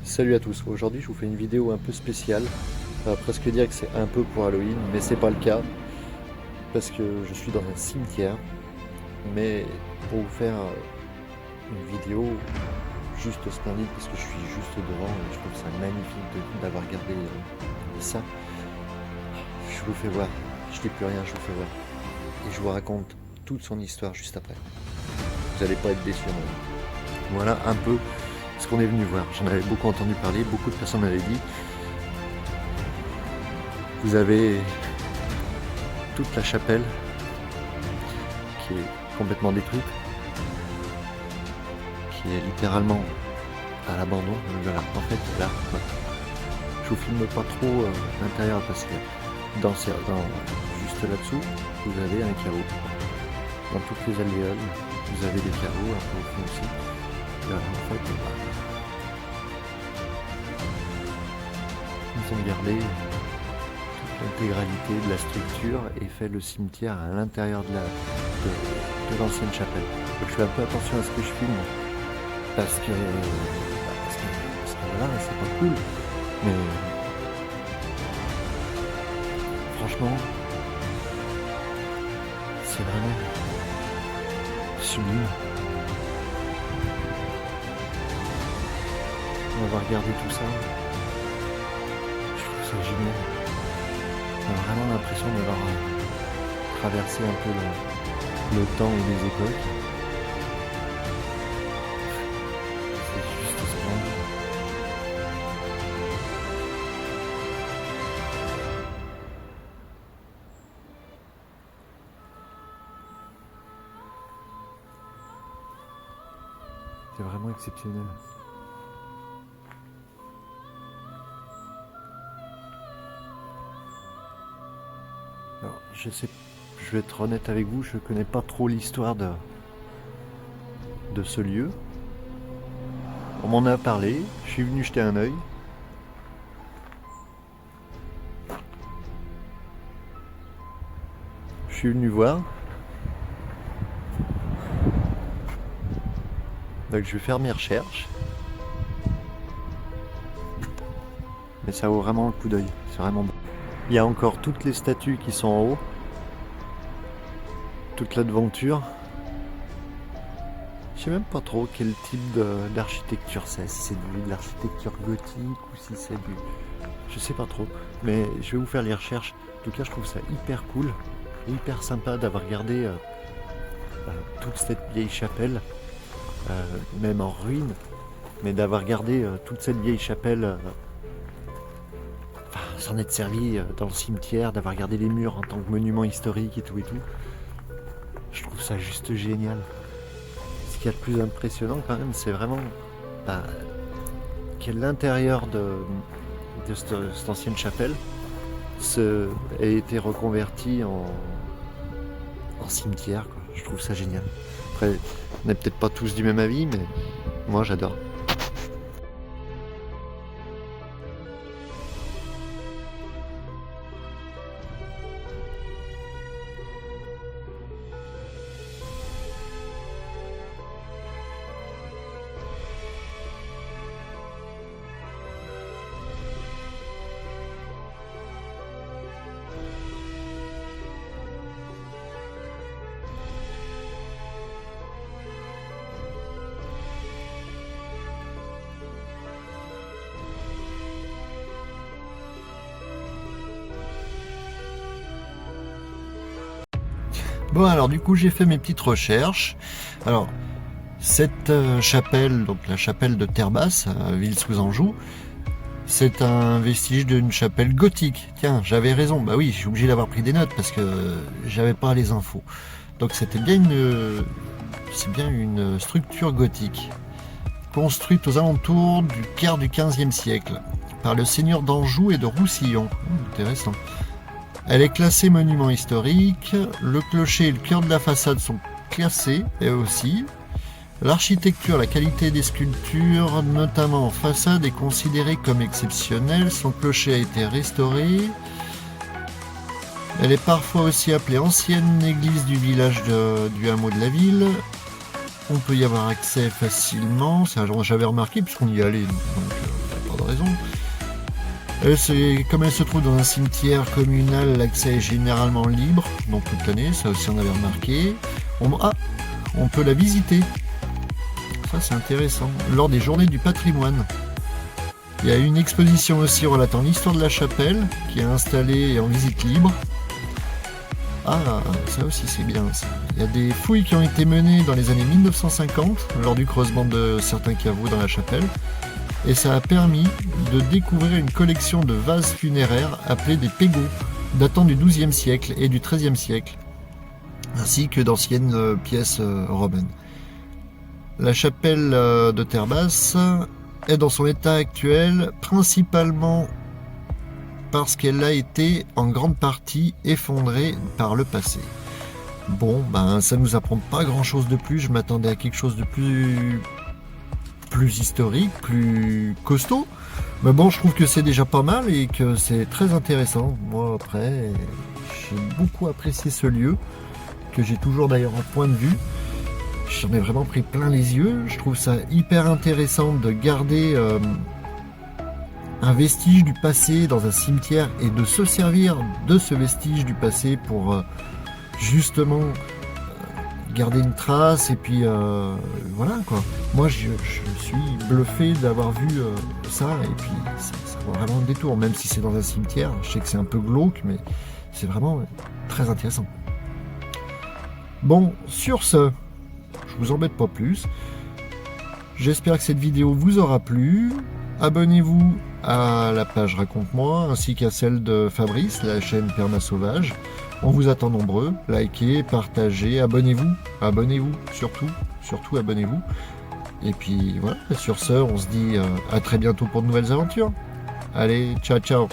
Salut à tous, aujourd'hui je vous fais une vidéo un peu spéciale. On va presque dire que c'est un peu pour Halloween, mais c'est pas le cas, parce que je suis dans un cimetière. Mais pour vous faire une vidéo juste splendide, parce que je suis juste devant et je trouve ça magnifique d'avoir gardé ça. Je vous fais voir, je dis plus rien, je vous fais voir. Et je vous raconte toute son histoire juste après. Vous allez pas être déçus. Voilà un peu ce qu'on est venu voir. J'en avais beaucoup entendu parler, beaucoup de personnes m'avaient dit. Vous avez toute la chapelle qui est complètement détruite, qui est littéralement à l'abandon. Voilà. En fait, là, je vous filme pas trop l'intérieur parce que juste là-dessous, vous avez un carreau. Dans toutes les alvéoles, vous avez des carreaux, un peu au fond aussi. Là, en fait, ils ont gardé l'intégralité de la structure et fait le cimetière à l'intérieur de l'ancienne chapelle. Donc je fais un peu attention à ce que je filme parce que voilà, c'est pas cool. Mais franchement, c'est vraiment sublime. On va regarder tout ça. Je trouve ça génial. On a vraiment l'impression d'avoir traversé un peu le temps et les époques. C'est juste splendide. C'est vraiment exceptionnel. Alors, je vais être honnête avec vous, je ne connais pas trop l'histoire de ce lieu. On m'en a parlé, je suis venu jeter un œil. Je suis venu voir. Donc je vais faire mes recherches. Mais ça vaut vraiment le coup d'œil, c'est vraiment bon. Il y a encore toutes les statues qui sont en haut. Toute l'aventure. Je sais même pas trop quel type d'architecture c'est. Si c'est de l'architecture gothique ou si c'est du... Je sais pas trop. Mais je vais vous faire les recherches. En tout cas, je trouve ça hyper cool. Hyper sympa d'avoir gardé toute cette vieille chapelle. Même en ruine. Mais d'avoir gardé toute cette vieille chapelle... s'en être servi dans le cimetière, d'avoir gardé les murs en tant que monument historique et tout et tout. Je trouve ça juste génial. Ce qu'il y a de plus impressionnant quand même, c'est vraiment que l'intérieur de cette ancienne chapelle a été reconverti en cimetière, quoi. Je trouve ça génial. Après, on n'est peut-être pas tous du même avis, mais moi j'adore. Bon, alors du coup j'ai fait mes petites recherches. Alors cette chapelle, donc la chapelle de Terre-Basse, à Ville-sous-Anjou, c'est un vestige d'une chapelle gothique. Tiens, j'avais raison. Bah oui, je suis obligé d'avoir pris des notes parce que j'avais pas les infos. Donc c'était bien c'est bien une structure gothique, construite aux alentours du quart du XVe siècle, par le seigneur d'Anjou et de Roussillon. Intéressant. Elle est classée monument historique. Le clocher et le cœur de la façade sont classés, et aussi. L'architecture, la qualité des sculptures, notamment en façade, est considérée comme exceptionnelle. Son clocher a été restauré. Elle est parfois aussi appelée ancienne église du village du hameau de la ville. On peut y avoir accès facilement. J'avais remarqué puisqu'on y allait. Donc, pas de raison. Comme elle se trouve dans un cimetière communal, l'accès est généralement libre, donc toute l'année, ça aussi on avait remarqué. On peut la visiter. Ça c'est intéressant. Lors des journées du patrimoine. Il y a une exposition aussi relatant l'histoire de la chapelle, qui est installée et en visite libre. Ah, ça aussi c'est bien ça. Il y a des fouilles qui ont été menées dans les années 1950, lors du creusement de certains caveaux dans la chapelle. Et ça a permis de découvrir une collection de vases funéraires appelés des pégots, datant du XIIe siècle et du XIIIe siècle, ainsi que d'anciennes pièces romaines. La chapelle de Terre-Basse est dans son état actuel, principalement parce qu'elle a été en grande partie effondrée par le passé. Bon, ça nous apprend pas grand-chose de plus, je m'attendais à quelque chose de plus historique, plus costaud. Mais bon, je trouve que c'est déjà pas mal et que c'est très intéressant. Moi, après, j'ai beaucoup apprécié ce lieu, que j'ai toujours d'ailleurs en point de vue. J'en ai vraiment pris plein les yeux. Je trouve ça hyper intéressant de garder un vestige du passé dans un cimetière et de se servir de ce vestige du passé pour justement garder une trace et puis voilà quoi. Moi je suis bluffé d'avoir vu ça et puis ça vaut vraiment un détour, même si c'est dans un cimetière. Je sais que c'est un peu glauque mais c'est vraiment très intéressant. Bon, sur ce, je vous embête pas plus. J'espère que cette vidéo vous aura plu. Abonnez-vous à la page Raconte-moi ainsi qu'à celle de Fabrice, la chaîne Perma Sauvage. On vous attend nombreux. Likez, partagez, abonnez-vous. Abonnez-vous, surtout abonnez-vous. Et puis voilà, sur ce, on se dit à très bientôt pour de nouvelles aventures. Allez, ciao ciao.